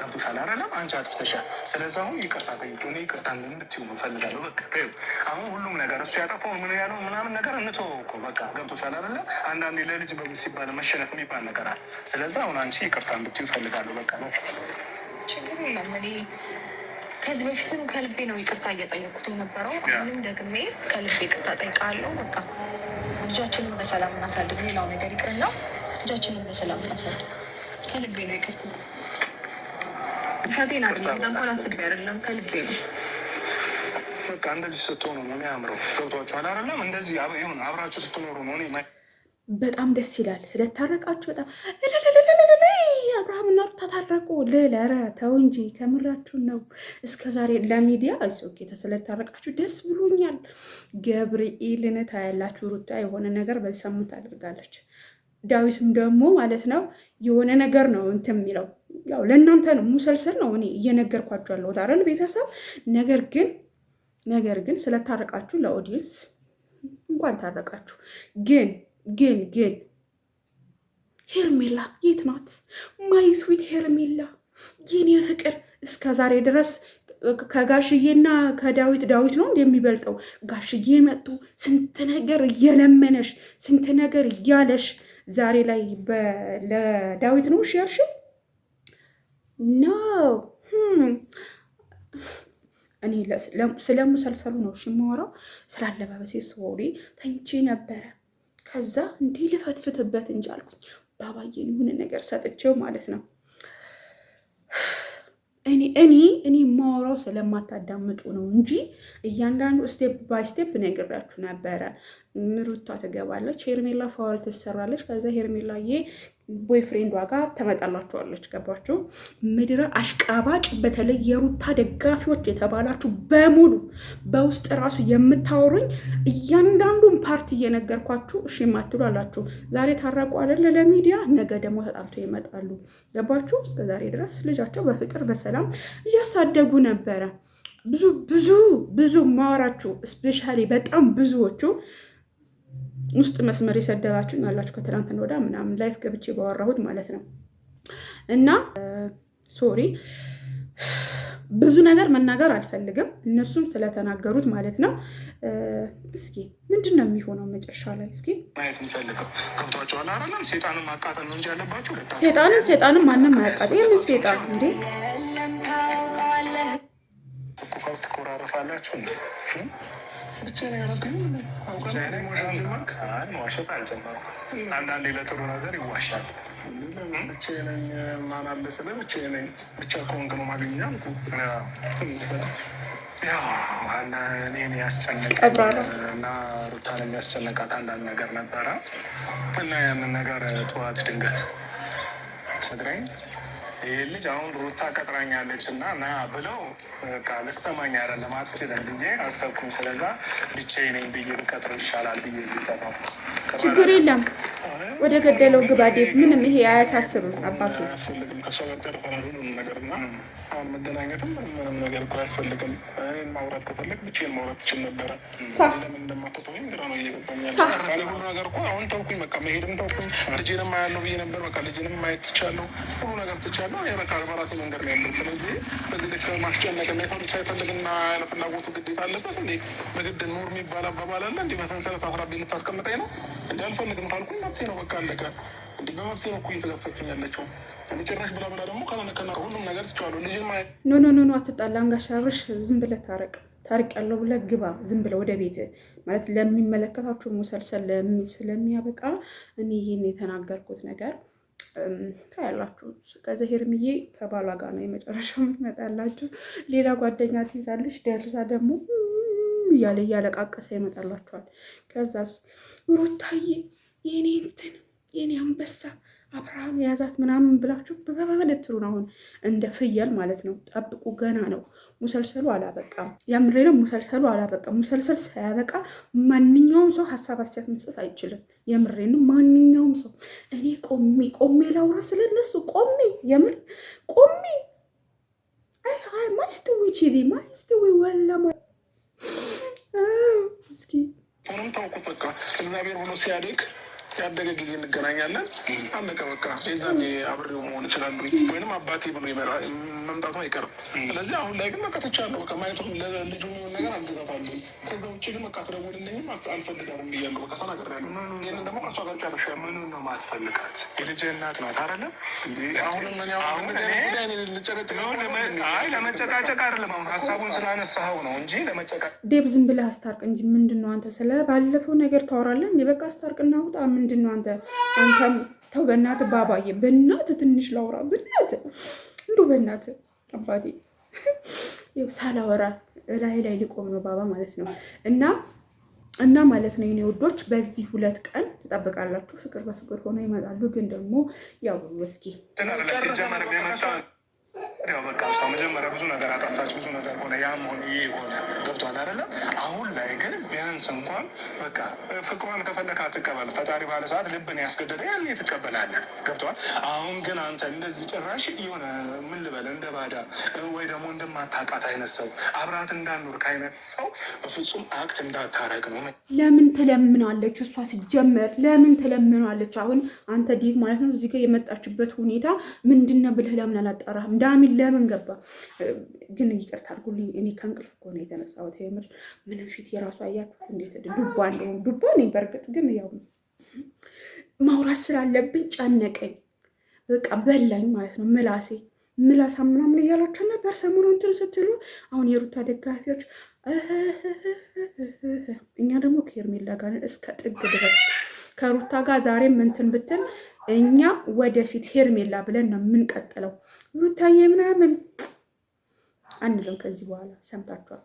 ገብቶሻል አይደለም? አንቺ አጥፍተሻል። ስለዚህ አሁን ይቅርታ ጠይቂ። እኔ ይቅርታ እንድትይው እፈልጋለሁ። በቃ ተይው። አሁን ሁሉም ነገር እሱ ያጠፋው ምን ያለው ምናምን ነገር እንተወው እኮ በቃ ገብቶሻል አይደለም? አንዳንዴ ለልጅ ሲባል መሸነፍ የሚባል ነገር አለ። ስለዚህ አሁን አንቺ ይቅርታ እንድትይው እፈልጋለሁ። በቃ በፊት ችግር የለም። እኔ ከዚህ በፊትም ከልቤ ነው ይቅርታ እየጠየቁት የነበረው። አሁንም ደግሜ ከልቤ ይቅርታ ጠይቃለሁ። በቃ ልጃችንን በሰላም እናሳድግ። ሌላው ነገር ይቅርና ልጃችንን በሰላም እናሳድግ። ከልቤ ነው ይቅርታ። ሻቴን አይደለም እንኳን አስቤ አይደለም፣ ከልቤ ነው። በቃ እንደዚህ ስትሆኑ ነው የሚያምረው። ገብቷችኋል አይደለም? እንደዚህ ይሁን አብራችሁ ስትኖሩ ነው። እኔ በጣም ደስ ይላል ስለታረቃችሁ። በጣም አብርሃምና ሩታ ታረቁ። ኧረ ተው እንጂ ከምራችሁን ነው። እስከ ዛሬ ለሚዲያ ጌታ ስለታረቃችሁ ደስ ብሎኛል። ገብርኤልን ታያላችሁ። ሩታ የሆነ ነገር በዚህ ሳምንት አድርጋለች። ዳዊትም ደግሞ ማለት ነው የሆነ ነገር ነው እንትን የሚለው ያው ለእናንተ ነው ሙሰልሰል ነው እኔ እየነገርኳችሁ ያለሁት አይደል ቤተሰብ። ነገር ግን ስለታረቃችሁ ለኦዲየንስ እንኳን ታረቃችሁ። ግን ሄርሜላ የት ናት? ማይ ስዊት ሄርሜላ የኔ ፍቅር እስከ ዛሬ ድረስ ከጋሽዬና ከዳዊት ነው እንደሚበልጠው። ጋሽዬ መጡ ስንት ነገር እየለመነሽ ስንት ነገር እያለሽ ዛሬ ላይ ለዳዊት ነው እሺ ያልሽው? ኖ እኔ ስለሙሰልሰሉ ነው እሺ የማወራው። ስላለባበሴ ስወሪ ተንቼ ነበረ። ከዛ እንዲህ ልፈትፍትበት እንጂ አልኩኝ። ባባዬን የሆነ ነገር ሰጥቼው ማለት ነው። እኔ ማወራው ስለማታዳምጡ ነው እንጂ እያንዳንዱ ስቴፕ ባይ ስቴፕ ነግራችሁ ነበረ። ሩታ ትገባለች፣ ሄርሜላ ፋውል ትሰራለች። ከዛ ሄርሜላዬ ቦይፍሬንዷ ጋር ተመጣላችኋለች። ገባችሁ? ምድረ አሽቃባጭ፣ በተለይ የሩታ ደጋፊዎች የተባላችሁ በሙሉ በውስጥ ራሱ የምታወሩኝ እያንዳንዱን ፓርቲ እየነገርኳችሁ እሺ የማትሉ አላችሁ። ዛሬ ታረቁ አይደለ ለሚዲያ፣ ነገ ደግሞ ተጣልቶ ይመጣሉ። ገባችሁ? እስከ ዛሬ ድረስ ልጃቸው በፍቅር በሰላም እያሳደጉ ነበረ። ብዙ ማወራችሁ ስፔሻሊ በጣም ብዙዎቹ ውስጥ መስመር የሰደባችሁ ያላችሁ ከትናንትና ወዲያ ምናምን ላይፍ ገብቼ ባወራሁት ማለት ነው። እና ሶሪ ብዙ ነገር መናገር አልፈልግም፣ እነሱም ስለተናገሩት ማለት ነው። እስኪ ምንድን ነው የሚሆነው መጨረሻ ላይ? እስኪ ማየት የምፈልገው ገብቷቸዋል አይደለም? ሴጣንን ማቃጠል ነው እንጂ ያለባችሁ ሴጣንን ማንም አያቃጥል። የምን ሴጣን እንዴ? ትኮራረፋላችሁ ብቻ ነው ያደረገኝ። መዋሸት አልጀመርኩም። አንዳንዴ ለጥሩ ነገር ይዋሻል። ብቻዬን ነኝ ማን አለ ስለ ብቻዬን ነኝ። ብቻ ከሆንክ ነው ማግኘት አልኩ። ያው እኔን ያስጨነቀኝ እና ሩታን የሚያስጨነቃት አንዳንድ ነገር ነበረ እና ያንን ነገር ጠዋት ድንገት ነግራኝ ይህ ልጅ አሁን ሩታ ቀጥራኛለች እና ና ብለው ልሰማኝ አይደለም አትችልም ብዬ አሰብኩኝ። ስለዛ ብቻዬን ነኝ ብዬ ብቀጥር ይሻላል ብዬ ነው። ችግር የለም ወደ ገደለው ግባ ዴቭ። ምንም ይሄ አያሳስብም አባቱ። አያስፈልግም ከሰው ጋር ፈራሉ ነገር እና አሁን መገናኘትም ምንም ነገር እኮ አያስፈልግም። ማውራት ከፈለግ ብቻዬን ማውራት ትችል ነበረ። ለምን እንደማትተወኝ ግራ ነው እየገባኝ ሁሉ ነገር እኮ አሁን ተውኩኝ። በቃ መሄድም ተውኩኝ። ልጄንም አያለው ብዬ ነበር። በቃ ልጄንም ማየት ትቻለሁ። ሁሉ ነገር ትቻለሁ። በቃ በራሴ መንገድ ነው ያለው። ስለዚህ በዚህ ልክ ማስጨነቅ እና ሰው ሳይፈልግና ያለ ፍላጎቱ ግዴታ አለበት እንዴ? በግድ ኑር የሚባል አባባል አለ እንዴ? በሰንሰለት አስራቤ ልታስቀምጠኝ ነው እንዲ? አልፈልግም ካልኩኝ መብቴ ነው። በቃ አለቀ። እንዲ በመብቴ ነው እኮ እየተገፈችኝ ያለችው። ጭራሽ ብላ ደግሞ ካለነከና ሁሉም ነገር ትችዋለሁ። ልጅ ኖ አትጣላም። ጋሻርሽ ዝም ብለህ ታርቅ ያለው ብለህ ግባ። ዝም ብለህ ወደ ቤት ማለት ለሚመለከታችሁ ሙሰልሰል ስለሚያበቃ እኔ ይህን የተናገርኩት ነገር ታያላችሁ። ከዛ ሄርምዬ ከባሏ ጋር ነው የመጨረሻው የምትመጣላችሁ። ሌላ ጓደኛ ትይዛለች። ደርሳ ደግሞ እያለ እያለቃቀሰ ይመጣላችኋል። ከዛስ ሩታዬ የኔ እንትን የኔ አንበሳ አብርሃም የያዛት ምናምን ብላችሁ በበለትሩን አሁን እንደ ፍየል ማለት ነው። ጠብቁ፣ ገና ነው። ሙሰልሰሉ አላበቃም። ያምሬ ነው። ሙሰልሰሉ አላበቃም። ሙሰልሰል ሳያበቃ ማንኛውም ሰው ሀሳብ አስተያየት መስጠት አይችልም። የምሬ ነው። ማንኛውም ሰው እኔ ቆሜ ላውራ ስለነሱ የምር ቆሜ ማይስትዊ ወላ እስኪ ምንም ታውቁት በቃ እግዚአብሔር ብሎ ሲያደግ ያደገ ጊዜ እንገናኛለን። አለቀ በቃ። የዛኔ አብሬው መሆን እችላለሁ ወይንም አባቴ ብሎ መምጣቱ አይቀርም። ስለዚህ አሁን ላይ ግን በቃ ትቻለሁ። በቃ ማየቱ ለልጁ የሚሆን ነገር አግዛታለሁ። ከዛ ውጭ ግን በቃ ትደውልልኝም አልፈልጋትም ብያለሁ። በቃ ተናግሬያለሁ። ይህንን ደግሞ ከእሷ ጋር ጨርሻለሁ። ምኑን ነው ማትፈልጋት? የልጅህ እናት ናት አይደለም? አሁንም ለመጨቃጨቅ አይደለም። አሁን ሀሳቡን ስላነሳኸው ነው እንጂ ለመጨቃጨቅ ዴብ ዝም ብለህ አስታርቅ እንጂ ምንድን ነው አንተ ስለ ባለፈው ነገር ታወራለህ እንዴ? በቃ አስታርቅና ውጣ። ምንድን ነው አንተም ተው በእናትህ ባባዬ፣ በእናትህ ትንሽ ላውራ፣ በእናትህ እንደው በእናትህ አባቴ ሳላወራ ላይ ሊቆም ነው ባባ ማለት ነው። እና ማለት ነው የኔ ውዶች፣ በዚህ 2 ቀን ትጠብቃላችሁ። ፍቅር በፍቅር ሆኖ ይመጣሉ። ግን ደግሞ ያው እስኪ ያው በቃ እሷ መጀመሪያ ብዙ ነገር አጠፋች፣ ብዙ ነገር ሆነ፣ ያም ሆነ ይሄ ሆነ፣ ገብቷል አይደለም? አሁን ላይ ግን ቢያንስ እንኳን በቃ ፍቅሯን ከፈለክ አትቀበል። ፈጣሪ ባለ ሰዓት ልብን ያስገደደ ያኔ ትቀበላለህ። ገብቷል? አሁን ግን አንተ እንደዚህ ጭራሽ የሆነ ምን ልበል እንደ ባዳ ወይ ደግሞ እንደማታውቃት አይነት ሰው አብራት እንዳኖርክ አይነት ሰው በፍጹም አክት እንዳታረግ ነው። ለምን ትለምናለች እሷ? ሲጀመር ለምን ትለምናለች? አሁን አንተ ዴቭ ማለት ነው እዚህ ጋር የመጣችበት ሁኔታ ምንድን ነው ብለህ ለምን አላጣራህም? ዳሚ ለምን ገባ? ግን ይቅርታ አድርጉልኝ፣ እኔ ከእንቅልፍ እኮ ነው የተነሳሁት። የምር ምንም ፊት የራሱ አያችሁት እንዴት ዱባ ነኝ። በእርግጥ ግን ያው ማውራት ስላለብኝ ጨነቀኝ፣ በቃ በላኝ ማለት ነው። ምላሳ ምናምን እያላቸው ነበር ሰሞኑን እንትን ስትሉ። አሁን የሩታ ደጋፊዎች እኛ ደግሞ ከሄርሜላ ጋር እስከ ጥግ ድረስ ከሩታ ጋር ዛሬም እንትን ብትል እኛ ወደፊት ሄርሜላ ብለን ነው የምንቀጥለው። ሩታዬ ምናምን አንልም ከዚህ በኋላ። ሰምታችኋል።